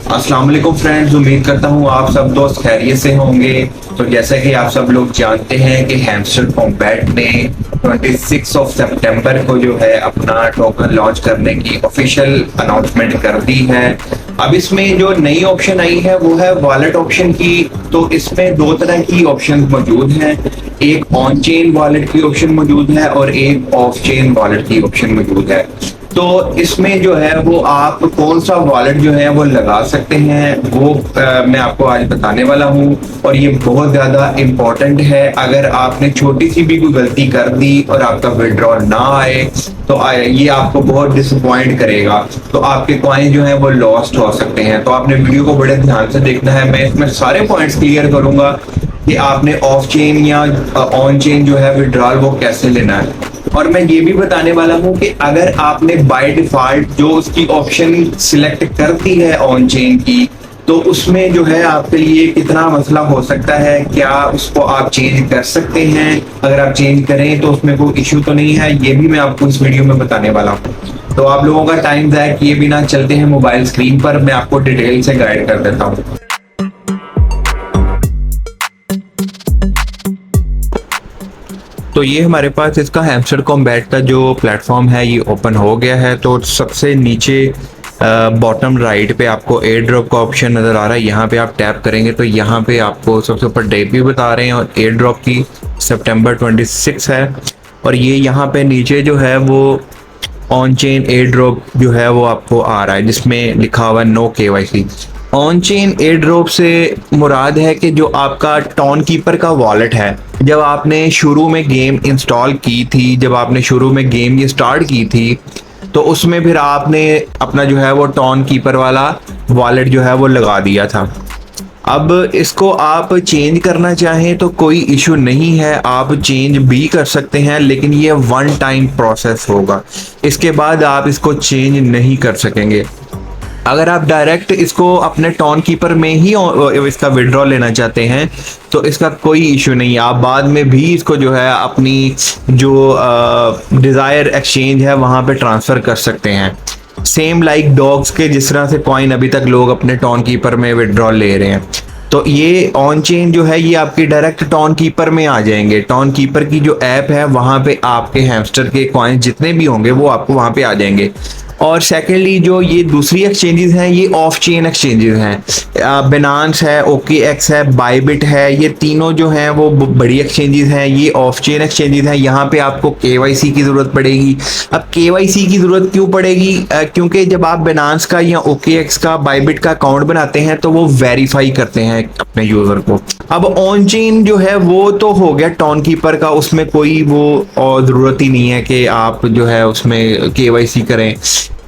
अस्सलाम वालेकुम फ्रेंड्स, उम्मीद करता हूँ आप सब दोस्त खैरियत से होंगे। तो जैसा कि आप सब लोग जानते हैं कि हैमस्टर कॉम्बैट ने 26 सितंबर को जो है अपना टोकन लॉन्च करने की ऑफिशियल अनाउंसमेंट कर दी है। अब इसमें जो नई ऑप्शन आई है वो है वॉलेट ऑप्शन की। तो इसमें दो तरह की ऑप्शन मौजूद हैं, एक ऑन चेन वॉलेट की ऑप्शन मौजूद है और एक ऑफ चेन वॉलेट की ऑप्शन मौजूद है। तो इसमें जो है वो आप कौन सा वॉलेट जो है वो लगा सकते हैं वो मैं आपको आज बताने वाला हूँ। और ये बहुत ज़्यादा इम्पोर्टेंट है। अगर आपने छोटी सी भी कोई गलती कर दी और आपका विड्रॉल ना आए तो ये आपको बहुत डिसअपॉइंट करेगा। तो आपके कॉइन जो है वो लॉस्ट हो सकते हैं। तो आपने वीडियो को बड़े ध्यान से देखना है। मैं इसमें सारे पॉइंट्स क्लियर करूंगा कि आपने ऑफ चेन या ऑन चेन जो है विड्रॉल वो कैसे लेना है। और मैं ये भी बताने वाला हूँ कि अगर आपने बाय डिफॉल्ट जो उसकी ऑप्शन सिलेक्ट कर दी है ऑन चेन की, तो उसमें जो है आपके लिए कितना मसला हो सकता है, क्या उसको आप चेंज कर सकते हैं, अगर आप चेंज करें तो उसमें कोई इश्यू तो नहीं है, ये भी मैं आपको इस वीडियो में बताने वाला हूँ। तो आप लोगों का टाइम ज़ाया किए बिना चलते हैं मोबाइल स्क्रीन पर, मैं आपको डिटेल से गाइड कर देता हूँ। तो ये हमारे पास इसका हैमस्टर कॉम्बैट का जो प्लेटफॉर्म है ये ओपन हो गया है। तो सबसे नीचे बॉटम राइट पे आपको एयर ड्रॉप का ऑप्शन नज़र आ रहा है। यहाँ पे आप टैप करेंगे तो यहाँ पे आपको सबसे ऊपर डेट भी बता रहे हैं और एयर ड्रॉप की सितंबर 26 है। और ये यहाँ पे नीचे जो है वो ऑन चेन एयर ड्रॉप जो है वो आपको आ रहा है जिसमें लिखा हुआ no KYC। On chain airdrop से मुराद है कि जो आपका टॉन कीपर का वॉलेट है, जब आपने शुरू में गेम इंस्टॉल की थी, जब आपने शुरू में गेम ये स्टार्ट की थी, तो उसमें फिर आपने अपना जो है वो टॉन कीपर वाला वॉलेट जो है वो लगा दिया था। अब इसको आप चेंज करना चाहें तो कोई इशू नहीं है, आप चेंज भी कर सकते हैं, लेकिन ये वन टाइम प्रोसेस होगा। इसके बाद आप इसको चेंज नहीं कर सकेंगे। अगर आप डायरेक्ट इसको अपने टॉन कीपर में ही इसका विड्रॉल लेना चाहते हैं तो इसका कोई इशू नहीं है। आप बाद में भी इसको जो है अपनी जो डिज़ायर एक्सचेंज है वहाँ पे ट्रांसफ़र कर सकते हैं। सेम लाइक डॉग्स के जिस तरह से कॉइन अभी तक लोग अपने टॉन कीपर में विड्रॉल ले रहे हैं, तो ये ऑन चेन जो है ये आपकी डायरेक्ट टॉन कीपर में आ जाएंगे। टॉन कीपर की जो ऐप है वहाँ पे आपके हैमस्टर के कॉइन जितने भी होंगे वो आपको वहाँ पे आ जाएंगे। और सेकेंडली जो ये दूसरी एक्सचेंजेस हैं ये ऑफ चेन एक्सचेंजेस हैं। बिनांस है, OKX है, बाइबिट है, ये तीनों जो हैं वो बड़ी एक्सचेंजेस हैं। ये ऑफ चेन एक्सचेंजेस हैं। यहाँ पे आपको KYC की ज़रूरत पड़ेगी। अब KYC की ज़रूरत क्यों पड़ेगी? क्योंकि जब आप बिनांस का या OKX का, बाइबिट का अकाउंट बनाते हैं तो वो वेरीफाई करते हैं अपने यूज़र को। अब ऑन चेन जो है वो तो हो गया टॉन कीपर का, उसमें कोई वो और ज़रूरत ही नहीं है कि आप जो है उसमें KYC करें।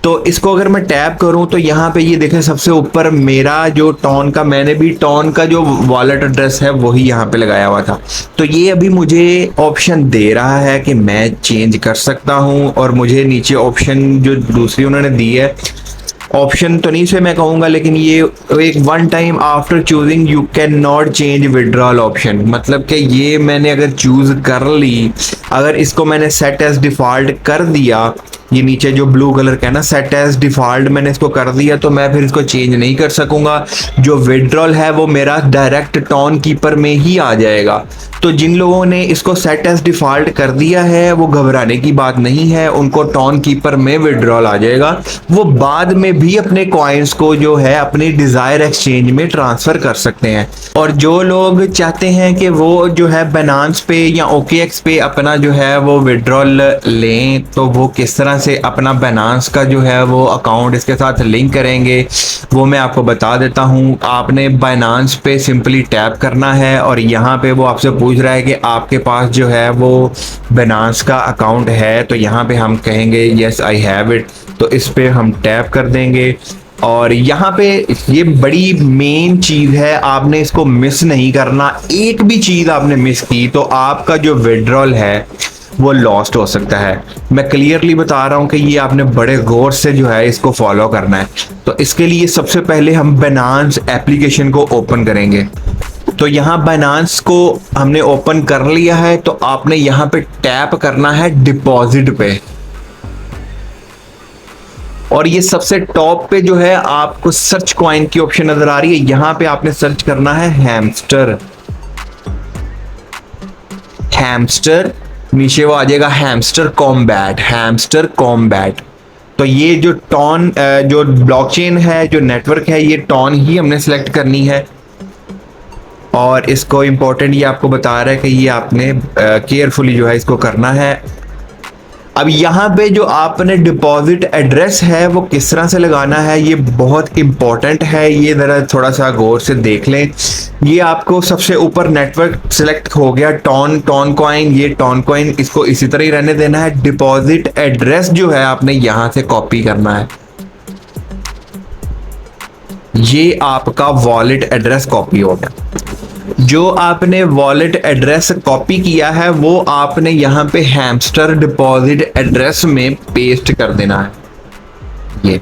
तो इसको अगर मैं टैप करूं तो यहाँ पे ये देखें सबसे ऊपर मेरा जो टॉन का, मैंने भी टॉन का जो वॉलेट एड्रेस है वही यहाँ पे लगाया हुआ था। तो ये अभी मुझे ऑप्शन दे रहा है कि मैं चेंज कर सकता हूँ। और मुझे नीचे ऑप्शन जो दूसरी उन्होंने दी है, ऑप्शन तो नहीं से मैं कहूँगा, लेकिन ये एक one time after choosing you can not change withdrawal option, मतलब कि ये मैंने अगर चूज कर ली, अगर इसको मैंने सेट एज डिफॉल्ट कर दिया, ये नीचे जो ब्लू कलर का है ना सेट एज डिफॉल्ट, मैंने इसको कर दिया तो मैं फिर इसको चेंज नहीं कर सकूंगा। जो विड्रॉल है वो मेरा डायरेक्ट टॉन कीपर में ही आ जाएगा। तो जिन लोगों ने इसको सेट एज डिफॉल्ट कर दिया है वो घबराने की बात नहीं है, उनको टॉन कीपर में विड्रॉल आ जाएगा। वो बाद में भी अपने कॉइन्स को जो है अपनी डिजायर एक्सचेंज में ट्रांसफर कर सकते हैं। और जो लोग चाहते हैं कि वो जो है बिनांस पे या OKX पे अपना जो है वो विड्रॉल लें, तो वो किस तरह से अपना बिनांस का जो है वो अकाउंट इसके साथ लिंक करेंगे वो मैं आपको बता देता हूँ। आपने बिनांस पे सिंपली टैप करना है और यहाँ पे वो आपसे पूछ रहा है कि आपके पास जो है वो बिनांस का अकाउंट है, तो यहाँ पे हम कहेंगे यस आई हैव इट। तो इस पे हम टैप कर देंगे और यहाँ पे ये बड़ी मेन चीज़ है, आपने इसको मिस नहीं करना। एक भी चीज़ आपने मिस की तो आपका जो विड्रॉल है वो लॉस्ट हो सकता है। मैं क्लियरली बता रहा हूँ कि ये आपने बड़े गौर से जो है इसको फॉलो करना है। तो इसके लिए सबसे पहले हम बिनांस एप्लीकेशन को ओपन करेंगे। तो यहाँ बाइनांस को हमने ओपन कर लिया है, तो आपने यहाँ पे टैप करना है डिपॉजिट पे। और ये सबसे टॉप पे जो है आपको सर्च कॉइन की ऑप्शन नजर आ रही है, यहाँ पे आपने सर्च करना है हैमस्टर। हैमस्टर नीचे वो आ जाएगा हैमस्टर कॉम्बैट, हैमस्टर कॉम्बैट। तो ये जो टॉन जो ब्लॉकचेन है, जो नेटवर्क है, ये टॉन ही हमने सेलेक्ट करनी है। और इसको इम्पोर्टेंट ये आपको बता रहा है कि ये आपने केयरफुली जो है इसको करना है। अब यहाँ पे जो आपने डिपॉजिट एड्रेस है वो किस तरह से लगाना है, ये बहुत इंपॉर्टेंट है, ये ज़रा थोड़ा सा गौर से देख लें। ये आपको सबसे ऊपर नेटवर्क सिलेक्ट हो गया, टॉन कॉइन, ये टॉन कॉइन, इसको इसी तरह ही रहने देना है। डिपॉजिट एड्रेस जो है आपने यहाँ से कॉपी करना है, ये आपका वॉलेट एड्रेस कॉपी हो गया। जो आपने वॉलेट एड्रेस कॉपी किया है वो आपने यहाँ पे हैमस्टर डिपॉजिट एड्रेस में पेस्ट कर देना है। ये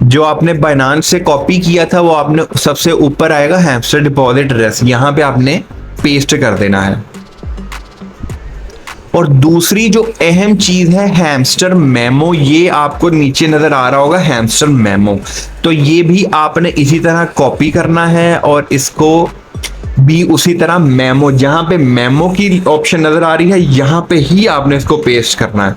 जो आपने बाइनांस से कॉपी किया था वो आपने सबसे ऊपर आएगा हैमस्टर डिपॉजिट एड्रेस, यहाँ पे आपने पेस्ट कर देना है। और दूसरी जो अहम चीज है हैमस्टर मेमो, ये आपको नीचे नजर आ रहा होगा हैमस्टर मेमो, तो ये भी आपने इसी तरह कॉपी करना है और इसको भी उसी तरह मेमो, जहां पे मेमो की ऑप्शन नजर आ रही है यहां पे ही आपने इसको पेस्ट करना है।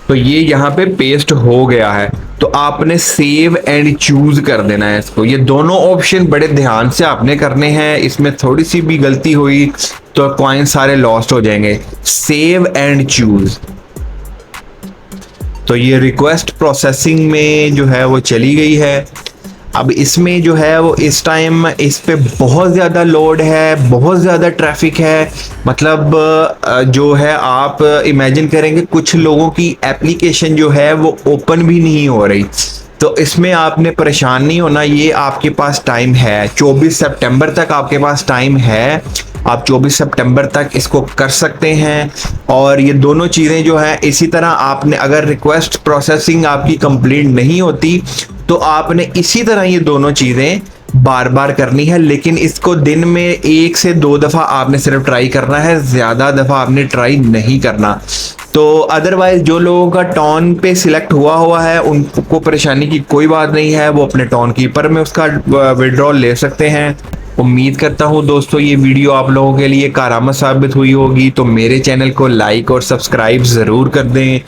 तो ये यहाँ पे पेस्ट हो गया है, तो आपने सेव एंड चूज कर देना है इसको। ये दोनों ऑप्शन बड़े ध्यान से आपने करने हैं, इसमें थोड़ी सी भी गलती हुई तो कॉइन सारे लॉस्ट हो जाएंगे। Save and choose. तो ये रिक्वेस्ट प्रोसेसिंग में जो है वो चली गई है। अब इसमें जो है वो इस टाइम इस पे बहुत ज़्यादा लोड है, बहुत ज़्यादा ट्रैफिक है, मतलब जो है आप इमेजिन करेंगे कुछ लोगों की एप्लीकेशन जो है वो ओपन भी नहीं हो रही। तो इसमें आपने परेशान नहीं होना, ये आपके पास टाइम है, 24 सितंबर तक आपके पास टाइम है, आप 24 सितंबर तक इसको कर सकते हैं। और ये दोनों चीज़ें जो है इसी तरह आपने, अगर रिक्वेस्ट प्रोसेसिंग आपकी कंप्लीट नहीं होती तो आपने इसी तरह ये दोनों चीज़ें बार बार करनी है, लेकिन इसको दिन में 1 से 2 दफ़ा आपने सिर्फ ट्राई करना है, ज़्यादा दफ़ा आपने ट्राई नहीं करना। तो अदरवाइज जो लोगों का टॉन पे सिलेक्ट हुआ है उनको परेशानी की कोई बात नहीं है, वो अपने टॉन कीपर में उसका विड्रॉल ले सकते हैं। उम्मीद करता हूँ दोस्तों ये वीडियो आप लोगों के लिए कारआमद साबित हुई होगी, तो मेरे चैनल को लाइक और सब्सक्राइब ज़रूर कर दें।